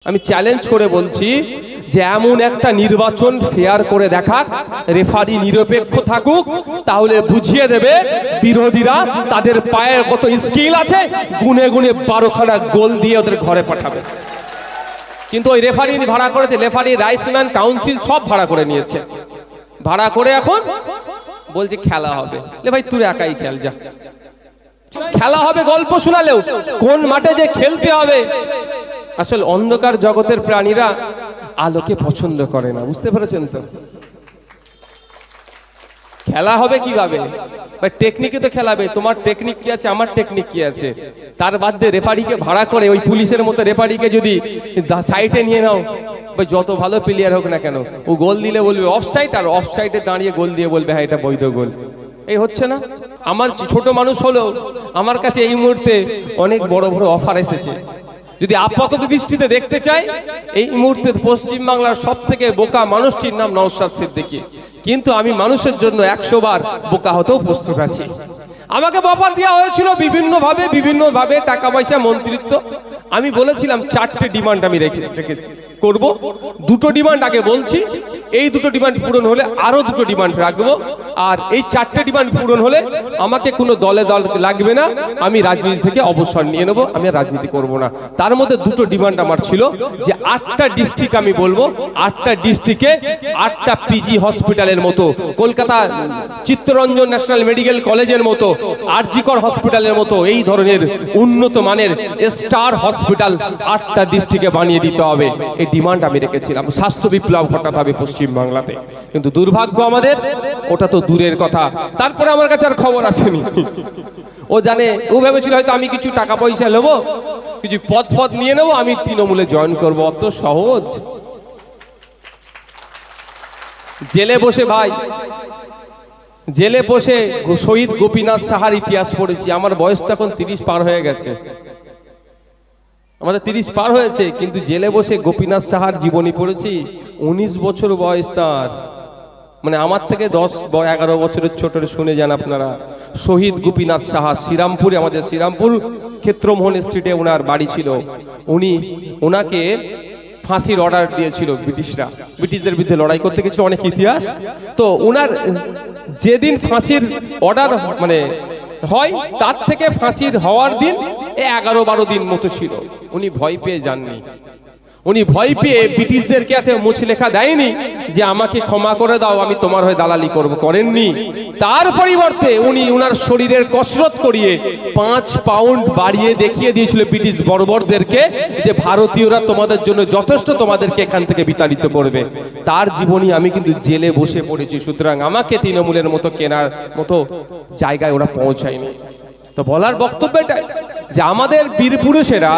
আমি চ্যালেঞ্জ করে বলছি যে এমন একটা নির্বাচন ফেয়ার করে দেখাক, রেফারি নিরপেক্ষ থাকুক, তাহলে বুঝিয়ে দেবে বিরোধীরা তাদের পায়ের কত স্কিল আছে, গুনে গুনে 12খানা গোল দিয়ে ওদের ঘরে পাঠাবে। কিন্তু ওই রেফারি ভাড়া করেছে, রেফারি, রাইসম্যান, কাউন্সিল সব ভাড়া করে নিয়েছে। ভাড়া করে এখন বলছে খেলা হবে। লে ভাই তুই একাই খেল যা, খেলা হবে গল্প শোনালেও কোন মাঠে যে খেলতে হবে। আসলে অন্ধকার জগতের প্রাণীরা আলোকে পছন্দ করে না, বুঝতে পেরেছেন তো? খেলা হবে কিভাবে? ভাই টেকনিকে তো খেলাবে, তোমার টেকনিক কি আছে, আমার টেকনিক কি আছে, তার বাদ দিয়ে রেফারিকে ভাড়া করে ওই পুলিশের মতো রেফারিকে যদি সাইডে নিয়ে নাও, ভাই যত ভালো প্লেয়ার হোক না কেন, ও গোল দিলে বলবে অফসাইড, আর অফসাইডে দাঁড়িয়ে গোল দিয়ে বলবে হ্যাঁ এটা বৈধ গোল। এই হচ্ছে না? আমার ছোট মানুষ হলেও আমার কাছে এই মুহূর্তে অনেক বড় বড় অফার এসেছে। যদি আপাতত দৃষ্টিতে দেখতে চাই, এই মুহূর্তে পশ্চিমবাংলার সব থেকে বোকা মানুষটির নাম নওশাদ সিদ্দিকী, কিন্তু আমি মানুষের জন্য 100 বার বোকা হতেও প্রস্তুত আছি। আমাকে অফার দেওয়া হয়েছিল বিভিন্নভাবে টাকা পয়সা, মন্ত্রিত্ব। আমি বলেছিলাম 4টে ডিমান্ড আমি রেখে করব। 2টো ডিমান্ড আগে বলছি, এই 2টো ডিমান্ড পূরণ হলে আরো 2টো ডিমান্ড রাখবো, আর এই 4টে ডিমান্ড পূরণ হলে আমাকে কোনো দলে লাগবে না, আমি রাজনীতি থেকে অবসর নিয়ে নেবো, আমি রাজনীতি করব না। তার মধ্যে 2টো ডিমান্ড আমার ছিল যে 8টা ডিস্ট্রিক্ট আমি বলবো, 8টা ডিস্ট্রিক্টে 8টা পিজি হসপিটালের মতো, কলকাতা চিত্তরঞ্জন ন্যাশনাল মেডিকেল কলেজের মতো, আরজিকর হসপিটালের মতো এই ধরনের উন্নত মানের স্টার হসপিটাল 8টা ডিস্ট্রিক্টে বানিয়ে দিতে হবে। এই ডিমান্ড আমি রেখেছিলাম। স্বাস্থ্য বিপ্লব ঘটাতে হবে পশ্চিমবাংলাতে। কিন্তু দুর্ভাগ্য আমাদের, ওটা তো দূরের কথা। তারপরে আমার কাছে আর খবর আসেনি। ও জানে, ও ভেবেছিল হয়তো আমি কিছু টাকা পয়সা নেবো, কিছু পদ নিয়ে নেবো, আমি তৃণমূলে জয়েন করবো। অত সহজ? জেলে বসে ভাই, জেলে বসে শহীদ গোপীনাথ সাহার ইতিহাস পড়েছি। আমার বয়স তো এখন 30 পার হয়ে গেছে, আমাদের 30 পার হয়েছে, কিন্তু জেলে বসে গোপীনাথ সাহার জীবনী পড়েছি। 19 বছর বয়স তার, মানে আমার থেকে 10-11 বছরের ছোট। শুনে যান আপনারা। শহীদ গোপীনাথ সাহা, শ্রীরামপুরে, আমাদের শ্রীরামপুর ক্ষেত্রমোহন স্ট্রিটে ওনার বাড়ি ছিল। ওনাকে ফাঁসির অর্ডার দিয়েছিল ব্রিটিশরা, ব্রিটিশদের বিরুদ্ধে লড়াই করতে গেছিল, অনেক ইতিহাস। তো ওনার যেদিন ফাঁসির অর্ডার মানে হয়, তার থেকে ফাঁসির হওয়ার দিন 11-12 দিন মতো ছিল। উনি ভয় পেয়ে যাননি। উনি ভয় পেয়ে ব্রিটিশদেরকে আছে মুছ লেখা দেয়নি যে আমাকে ক্ষমা করে দাও, আমি তোমার হয়ে দালালি করব, করেননি। তার পরিবর্তে উনি উনার শরীরের কসরত করিয়ে 5 পাউন্ড বাড়িয়ে দেখিয়ে দিয়েছিল ব্রিটিশ বর্বরদেরকে যে ভারতীয়রা তোমাদের জন্য যথেষ্ট, তোমাদেরকে এখান থেকে বিতাড়িত করবে। তার জীবনী আমি কিন্তু জেলে বসে পড়েছি। সুতরাং আমাকে তৃণমূলের মতো কেনার মতো জায়গায় ওরা পৌঁছায়নি। তো বলার বক্তব্য এটাই যে আমাদের বীর পুরুষেরা,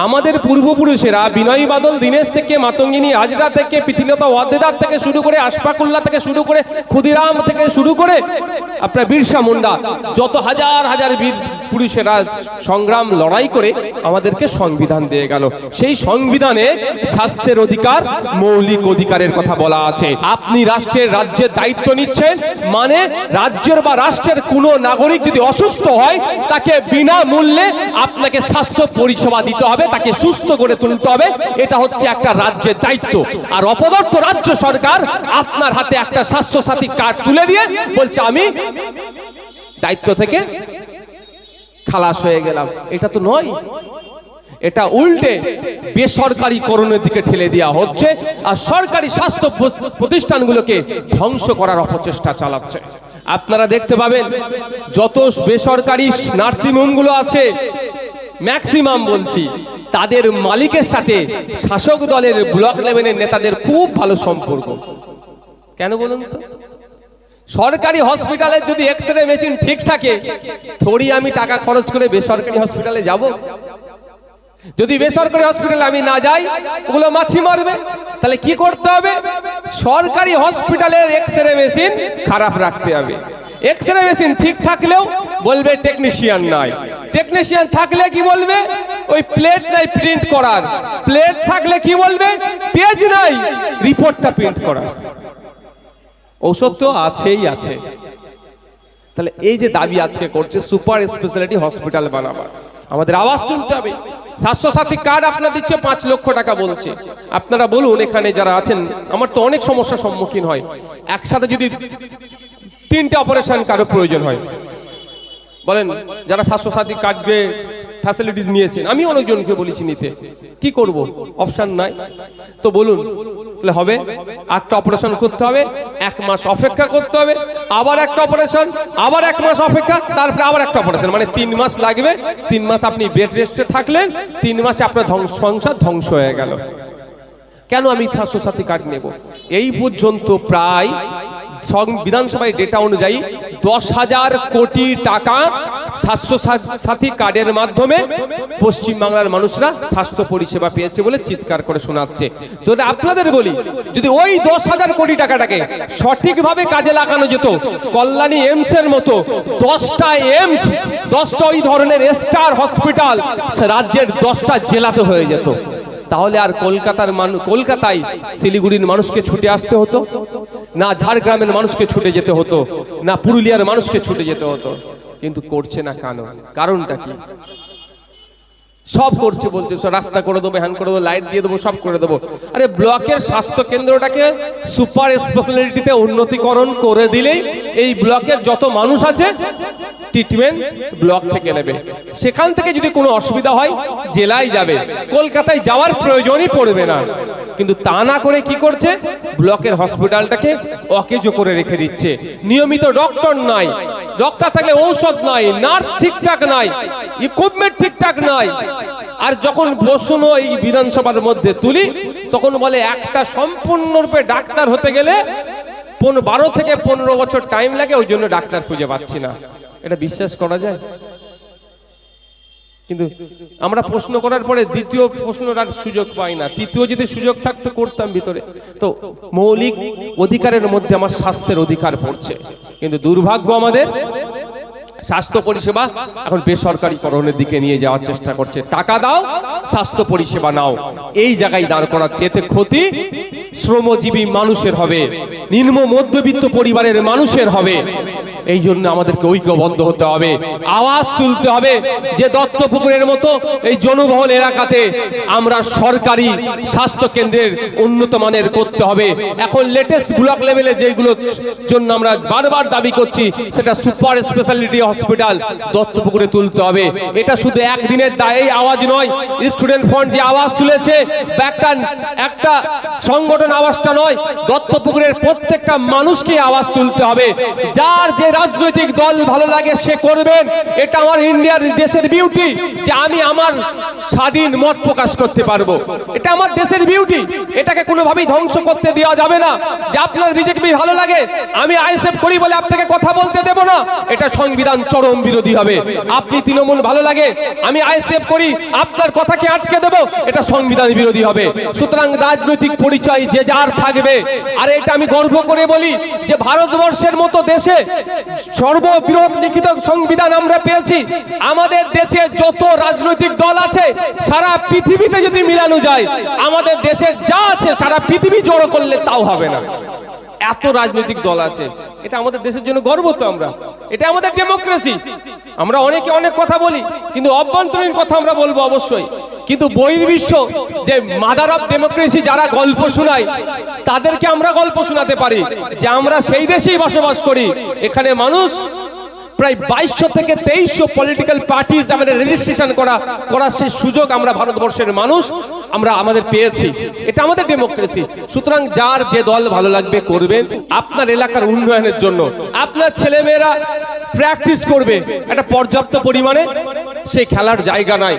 আমাদের পূর্বপুরুষেরা, বিনয় বাদল দীনেশ থেকে, মাতঙ্গিনী হাজরা থেকে, প্রীতিলতা ওয়াদ্দেদার থেকে শুরু করে, আশফাকুল্লাহ থেকে শুরু করে, ক্ষুদিরাম থেকে শুরু করে আপনার বিরসা মুন্ডা, যত হাজার হাজার বীর পুরুষেরা সংগ্রাম লড়াই করে আমাদেরকে সংবিধান দিয়ে গেল। সেই সংবিধানে স্বাস্থ্যের অধিকার, মৌলিক অধিকারের কথা বলা আছে। আপনি রাজ্যের দায়িত্ব নিচ্ছেন, মানে রাজ্যের বা রাষ্ট্রের কোনো নাগরিক যদি অসুস্থ হয়, তাকে বিনামূল্যে আপনাকে স্বাস্থ্য পরিষেবা দিতে হবে, তাকে সুস্থ করে তুলতে হবে। এটা হচ্ছে একটা রাজ্যের দায়িত্ব। আর অপদার্থ রাজ্য সরকার আপনার হাতে একটা স্বাস্থ্য সাথী কার্ড তুলে দিয়ে বলছে আমি দায়িত্ব থেকে খালাস হয়ে গেলাম। এটা তো নয়, এটা উল্টে বেসরকারীকরণের দিকে ঠেলে দেওয়া হচ্ছে, আর সরকারি স্বাস্থ্য প্রতিষ্ঠানগুলোকে ধ্বংস করার অপচেষ্টা চালাচ্ছে। আপনারা দেখতে পাবেন যত বেসরকারি নার্সিংহোমগুলো আছে, ম্যাক্সিমাম বলছি, তাদের মালিকের সাথে শাসক দলের ব্লক লেভেলের নেতাদের খুব ভালো সম্পর্ক। কেন বলুন তো? সরকারি হসপিটালে যদি এক্সরে মেশিন ঠিক থাকে, থোড়ি আমি টাকা খরচ করে বেসরকারি হসপিটালে যাব? যদি বেসরকারি হসপিটালে আমি না যাই, ওগুলো মাছি মারবে। তাহলে কি করতে হবে? সরকারি হসপিটালের এক্সরে মেশিন খারাপ রাখতে হবে। এক্সরে মেশিন ঠিক থাকলেও বলবে টেকনিশিয়ান নাই, টেকনিশিয়ান থাকলে কি বলবে? ওই প্লেট নাই প্রিন্ট করার, প্লেট থাকলে কি বলবে? পেজ নাই রিপোর্টটা প্রিন্ট করার। ঔষধ তো আছেই আছে। তাহলে এই যে দাবি আজকে করছে সুপার স্পেশালিটি হসপিটাল বানাবার, আমাদের আওয়াজ তুলতে হবে। স্বাস্থ্যসাথী কার্ড আপনার দিচ্ছে 5 লক্ষ টাকা বলছে। আপনারা বলুন এখানে যারা আছেন, আমার তো অনেক সমস্যার সম্মুখীন হয়। একসাথে যদি 3টে অপারেশন কারো প্রয়োজন হয়, বলেন যারা স্বাস্থ্যসাথী কার্ডে ফ্যাসিলিটিস নিয়েছেন, আমি অনেকজনকে বলেছি নিতে, কি করব? অপশন নাই। তো বলুন তাহলে হবে একটা অপারেশন করতে হবে, 1 মাস অপেক্ষা করতে হবে, আবার একটা অপারেশন, আবার 1 মাস অপেক্ষা, তারপরে আবার একটা অপারেশন, মানে 3 মাস লাগবে। 3 মাস আপনি বেড রেস্টে থাকলেন, 3 মাসে আপনার সংসার ধ্বংস হয়ে গেল। কেন আমি স্বাস্থ্যসাথী কার্ড নেব? এই পর্যন্ত প্রায় বিধানসভায় ডেটা অনুযায়ী 10,000 কোটি টাকা স্বাস্থ্যসাথী কার্ডের মাধ্যমে পশ্চিমবাংলার মানুষরা স্বাস্থ্য পরিষেবা পেয়েছে বলে চিৎকার করে শোনাচ্ছে। তো আপনাদের বলি, যদি ওই 10,000 কোটি টাকাটাকে সঠিকভাবে কাজে লাগানো যেত, কল্যাণী এইমস এর মতো 10টা এইমস, 10টা ওই ধরনের স্টার হসপিটাল রাজ্যের 10টা জেলাতে হয়ে যেত, তাহলে আর কলকাতায় শিলিগুড়ির মানুষকে ছুটে আসতে হতো না, ঝাড়গ্রামের মানুষকে ছুটে যেতে হতো না, পুরুলিয়ার মানুষকে ছুটে যেতে হতো। কিন্তু করছে না কেন? কারণটা কি? সব করছে, বলছে রাস্তা করে দেবো, হ্যান করে দেবো, লাইট দিয়ে দেবো, সব করে দেবো। আরে ব্লকের স্বাস্থ্য কেন্দ্রটাকে সুপার স্পেশালিটিতে উন্নতিকরণ করে দিলেই এই ব্লকের যত মানুষ আছে ট্রিটমেন্ট ব্লক থেকে নেবে। সেখান থেকে যদি কোনো অসুবিধা হয় জেলায় যাবে, কলকাতায় যাওয়ার প্রয়োজনই পড়বে না। কিন্তু তা না করে কি করছে? ব্লকের হসপিটালটাকে অকেজো করে রেখে দিচ্ছে। নিয়মিত ডক্টর নাই, ডক্টর থাকলে ঔষধ নাই, নার্স ঠিকঠাক নাই, ইকুইপমেন্ট ঠিকঠাক নাই। আর যখন প্রশ্ন এই বিধানসভার মধ্যে তুলি, তখন বলে একটা সম্পূর্ণরূপে ডাক্তার হতে গেলে 12 থেকে 15 বছর টাইম লাগে, ওই জন্য ডাক্তার খুঁজে পাচ্ছি না। এটা বিশ্বাস করা যায়? কিন্তু আমরা প্রশ্ন করার পরে দ্বিতীয় প্রশ্নের আর সুযোগ পাই না। তৃতীয় যদি সুযোগ থাকতো করতাম ভিতরে। তো মৌলিক অধিকারের মধ্যে আমার স্বাস্থ্যের অধিকার পড়ছে, কিন্তু দুর্ভাগ্য আমাদের স্বাস্থ্য পরিষেবা এখন বেসরকারীকরণের দিকে নিয়ে যাওয়ার চেষ্টা করছে। টাকা দাও, স্বাস্থ্য পরিষেবা নাও, এই জায়গায় দাঁড় করাচ্ছে। এতে ক্ষতি শ্রমজীবী মানুষের হবে, নিম্ন মধ্যবিত্ত পরিবারের মানুষের হবে। এই জন্য আমাদেরকে ঐক্যবদ্ধ হতে হবে, আওয়াজ তুলতে হবে যে দত্তপুকুরের মতো এই জনবহুল এলাকাতে আমরা সরকারি স্বাস্থ্য কেন্দ্রের উন্নত মানের করতে হবে। এখন লেটেস্ট ব্লক লেভেলে যেগুলোর জন্য আমরা বারবার দাবি করছি, সেটা সুপার স্পেশালিটি হসপিটাল দত্তপুকুরে তুলতে হবে। এটা শুধু একদিনের দায়ী আওয়াজ নয়, স্টুডেন্ট ফ্রন্ট যে আওয়াজ তুলেছে একটা সংগঠন আওয়াজটা নয়, দত্তপুকুরের প্রত্যেকটা মানুষকে আওয়াজ তুলতে হবে। যার যে রাজনৈতিক দল ভালো লাগে সে করবেন, এটা আমার ইন্ডিয়ার দেশের বিউটি যে আমি আমার স্বাধীন মত প্রকাশ করতে পারবো। এটা আমার দেশের বিউটি, এটাকে কোনোভাবেই ধ্বংস করতে দেওয়া যাবে না। যে আপনার বিজেপি ভালো লাগে, আমি আইএসএফ করি বলে আপনাকে কথা বলতে দেব না, এটা সংবিধান চরম বিরোধী হবে। আপনি তৃণমূল ভালো লাগে, আমি আইএসএফ করি, আপনার কথাকে আটকে দেব, এটা সংবিধান বিরোধী হবে। সুতরাং রাজনৈতিক পরিচয় যে যার থাকবে। আর এটা আমি গর্ব করে বলি যে ভারতবর্ষের মতো দেশে সর্ববৃহৎ লিখিত সংবিধান আমরা পেয়েছি। আমাদের দেশে যত রাজনৈতিক দল আছে সারা পৃথিবীতে যদি মিলানো যায়, আমাদের দেশে যা আছে সারা পৃথিবী জড়ো করলে তাও হবে না, এত রাজনৈতিক দল আছে। এটা আমাদের দেশের জন্য গর্ব। তো আমরা, এটা আমাদের ডেমোক্রেসি। আমরা অনেকে অনেক কথা বলি, কিন্তু অভ্যন্তরীণ কথা আমরা বলবো অবশ্যই। কিন্তু বহির্বিশ্ব যে মাদার অফ ডেমোক্রেসি যারা গল্প শোনায়, তাদেরকে আমরা গল্প শোনাতে পারি যে আমরা সেই দেশেই বসবাস করি। এখানে মানুষ প্রায় 2200 থেকে 2300 পলিটিক্যাল পার্টিজ আমাদের রেজিস্ট্রেশন করার সেই সুযোগ আমরা ভারতবর্ষের মানুষ আমরা আমাদের পেয়েছি। এটা আমাদের ডেমোক্রেসি। সুতরাং যার যে দল ভালো লাগবে করবেন, আপনার এলাকার উন্নয়নের জন্য। আপনার ছেলেমেয়েরা প্র্যাকটিস করবে, একটা পর্যাপ্ত পরিমাণে সেই খেলার জায়গা নাই।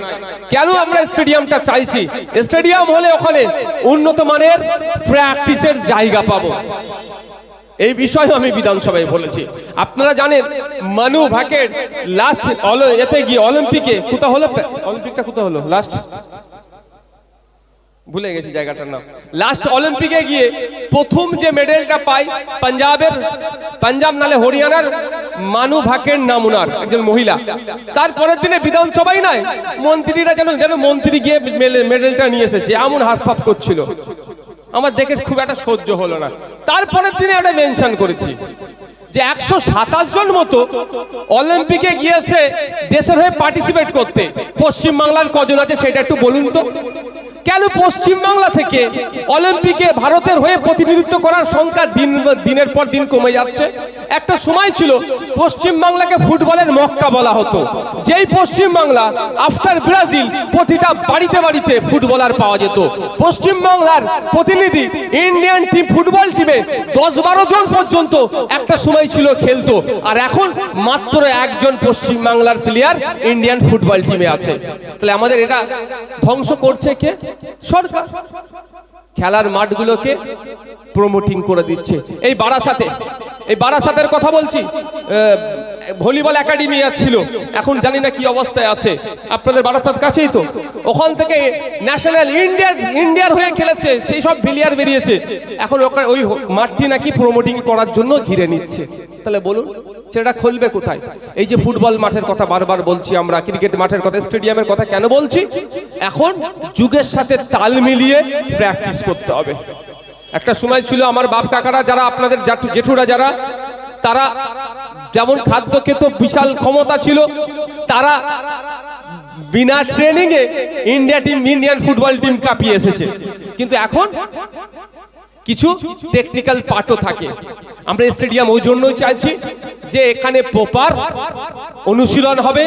কেন আমরা স্টেডিয়ামটা চাইছি? স্টেডিয়াম হলে ওখানে উন্নত মানের প্র্যাকটিসের জায়গা পাবো। এই বিষয়ে আমি বিধানসভায় বলেছি। আপনারা জানেন মানু ভাকের লাস্ট এতে গিয়ে অলিম্পিকে কোথা হলো, অলিম্পিকটা কোথা হলো লাস্ট, ভুলে গেছি জায়গাটার নাম। লাস্ট অলিম্পিকে গিয়ে প্রথম যে মেডেলটা পাই পাঞ্জাব নালে হরিয়ানার মানু ভাকের নাম, ওনার একজন মহিলা। তারপরের দিনে বিধানসভায় নয়, মন্ত্রীরা যেন মন্ত্রী গিয়ে মেডেলটা নিয়ে এসেছে, এমন হাতফাত করছিল। আমার দেখে খুব একটা সহ্য হলো না। তারপরের দিনে একটা মেনশন করেছি যে 127 জন মতো অলিম্পিকে গিয়েছে দেশের হয়ে পার্টিসিপেট করতে, পশ্চিমবাংলার কজন আছে সেটা একটু বলুন তো। কেন পশ্চিমবাংলা থেকে অলিম্পিকে ভারতের হয়ে প্রতিনিধিত্ব করার সংখ্যা দিনের পর দিন কমে যাচ্ছে? একটা সময় ছিল পশ্চিমবাংলাকে ফুটবলের মক্কা বলা হতো। যেই পশ্চিমবাংলা আফটার ব্রাজিল প্রতিটা বাড়িতে বাড়িতে ফুটবলার পাওয়া যেত। পশ্চিমবাংলার প্রতিনিধি ইন্ডিয়ান টিম ফুটবল টিমে 10-12 জন পর্যন্ত একটা সময় ছিল খেলতো, আর এখন মাত্র একজন পশ্চিমবাংলার প্লেয়ার ইন্ডিয়ান ফুটবল টিমে আছে। তাহলে আমাদের এটা ধ্বংস করছে কে? সরকার। খেলার মাঠগুলোকে প্রমোটিং করে দিচ্ছে। এই বারাসাতের কথা বলছি, ভলিবল একাডেমি ছিল, এখন জানি না কি অবস্থায় আছে। আপনাদের বারাসাত কাছেই তো, ওখান থেকে ন্যাশনাল ইন্ডিয়ার হয়ে খেলেছে, সেই সব প্লেয়ার বেরিয়েছে। এখন ওই মাঠটি নাকি প্রমোটিং করার জন্য ঘিরে নিচ্ছে। তাহলে বলুন সেটা খুলবে কোথায়? এই যে ফুটবল মাঠের কথা বারবার বলছি আমরা, ক্রিকেট মাঠের কথা, স্টেডিয়ামের কথা কেন বলছি? এখন যুগের সাথে তাল মিলিয়ে প্র্যাকটিস করতে হবে। একটা সময় ছিল আমার বাপ কাকারা যারা, আপনাদের জেঠুরা যারা, তারা যেমন খাদ্য খেত, বিশাল ক্ষমতা ছিল, তারা বিনা ট্রেনিং এ ইন্ডিয়ান ফুটবল টিম কাঁপিয়ে এসেছে। কিন্তু এখন কিছু টেকনিক্যাল পার্টও থাকে। আমরা স্টেডিয়াম ওই জন্যই চাইছি যে এখানে প্রপার অনুশীলন হবে,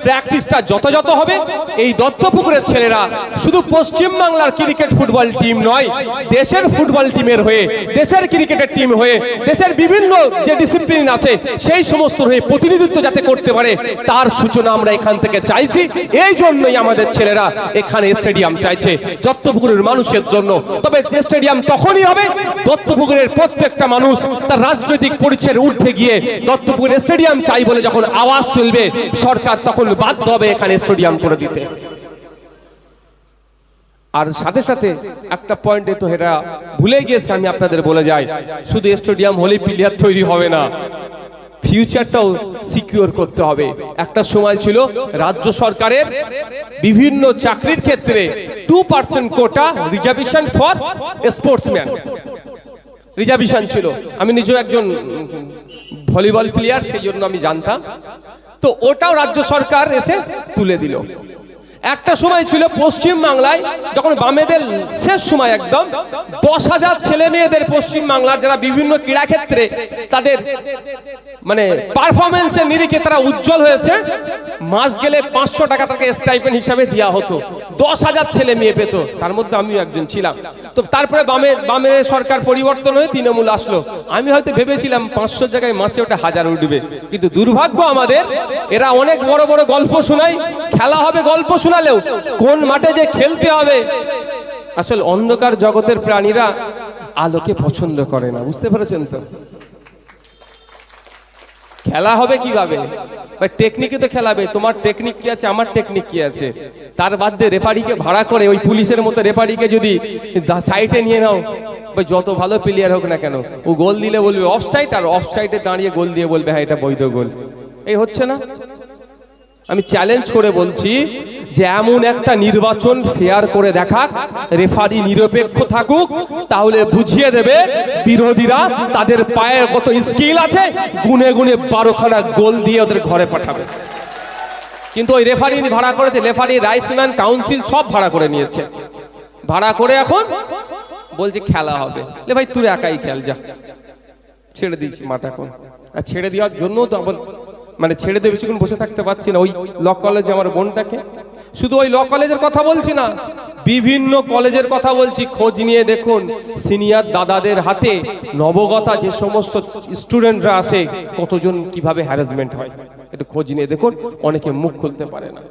প্র্যাকটিসটা যথাযথ হবে। এই দত্তপুকুরের ছেলেরা শুধু পশ্চিমবাংলার ক্রিকেট ফুটবল টিম নয়, দেশের ফুটবল টিমের হয়ে, দেশের ক্রিকেটের টিম হয়ে, দেশের বিভিন্ন যে ডিসিপ্লিন আছে সেই সমস্ত হয়ে প্রতিনিধিত্ব যাতে করতে পারে, তার সূচনা আমরা এখান থেকে চাইছি। এই জন্যই আমাদের ছেলেরা এখানে স্টেডিয়াম চাইছে দত্তপুকুরের মানুষের জন্য। তবে স্টেডিয়াম তখনই হবে দত্তপুকুরের প্রত্যেকটা মানুষ তার রাজনৈতিক পরিচয়ের ঊর্ধ্বে গিয়ে দত্তপুকুর স্টেডিয়াম চাই বলে যখন আওয়াজ তুলবে, সরকার তখন বাধ্য হবে এখানে স্টেডিয়াম করে দিতে। আর সাথে সাথে একটা পয়েন্টে তো এটা ভুলে গিয়েছে, আমি আপনাদের বলে যাই, শুধু স্টেডিয়াম হলেই প্লেয়ার তৈরি হবে না, ফিউচারটাও সিকিউর করতে হবে। একটা সময় ছিল রাজ্য সরকারের বিভিন্ন চাকরির ক্ষেত্রে 2% কোটা রিজার্ভেশন ফর স্পোর্টসম্যান, রিজার্ভেশন ছিল। আমি নিজেও একজন ভলিবল প্লেয়ার, সেই জন্য আমি জানতাম। তো ওটাও রাজ্য সরকার এসে তুলে দিল। একটা সময় ছিল পশ্চিম বাংলায়, যখন বামেদের শেষ সময়, একদম 10,000 ছেলে মেয়েদের পশ্চিম বাংলার যারা বিভিন্ন ক্রীড়া ক্ষেত্রে তাদের মানে পারফরমেন্সের নিরিখে তারা উজ্জ্বল হয়েছে, মাস গেলে 500 টাকা তাকে স্টাইপেন্ড হিসাবে দেওয়া হতো। 10,000 ছেলে মেয়ে পেত, তার মধ্যে আমিও একজন ছিলাম। তো তারপরে বামের সরকার পরিবর্তন হয়ে তৃণমূল আসলো। আমি হয়তো ভেবেছিলাম 500 জায়গায় মাসে ওটা 1000 উঠবে, কিন্তু দুর্ভাগ্য আমাদের, এরা অনেক বড় বড় গল্প শোনায়, খেলা হবে গল্প শোনালেও কোন মাঠে যে খেলতে হবে, আসলে অন্ধকার জগতের প্রাণীরা আলোকে পছন্দ করে না, বুঝতে পেরেছেন তো? খেলা হবে কিভাবে ভাই? টেকনিকে তো খেলাবে। তোমার টেকনিক কি আছে, আমার টেকনিক কি আছে, তার বাদ দিয়ে রেফারিকে ভাড়া করে ওই পুলিশের মতো রেফারিকে যদি সাইডে নিয়ে নাও, ভাই যত ভালো প্লেয়ার হোক না কেন, ও গোল দিলে বলবে অফসাইড, আর অফসাইডে দাঁড়িয়ে গোল দিয়ে বলবে হ্যাঁ এটা বৈধ গোল। এই হচ্ছে না? আমি চ্যালেঞ্জ করে বলছি যে এমন একটা নির্বাচন ফেয়ার করে দেখাক, রেফারি নিরপেক্ষ থাকুক, তাহলে বুঝিয়ে দেবে বিরোধীরা তাদের পায়ের কত স্কিল আছে, গুনে গুনে 12খানা গোল দিয়ে ওদের ঘরে পাঠাবে। কিন্তু ওই রেফারি ভাড়া করেছে, রেফারি, রাইসম্যান, কাউন্সিল সব ভাড়া করে নিয়েছে। ভাড়া করে এখন বলছে খেলা হবে। ভাই তুই একাই খেল, যা, ছেড়ে দিয়েছি মাঠ এখন। আর ছেড়ে দেওয়ার জন্য তো আবার মানে ছেড়ে দিয়ে বেশিক্ষণ বসে থাকতে পারছি না। ওই ল কলেজে আমার বোনটাকে, শুধু ওই ল কলেজের কথা বলছি না, বিভিন্ন কলেজের কথা বলছি। খোঁজ নিয়ে দেখুন সিনিয়র দাদাদের হাতে নবগতা যে সমস্ত স্টুডেন্টরা আসে, কতজন কিভাবে হ্যারাসমেন্ট হয়, একটু খোঁজ নিয়ে দেখুন। অনেকে মুখ খুলতে পারে না।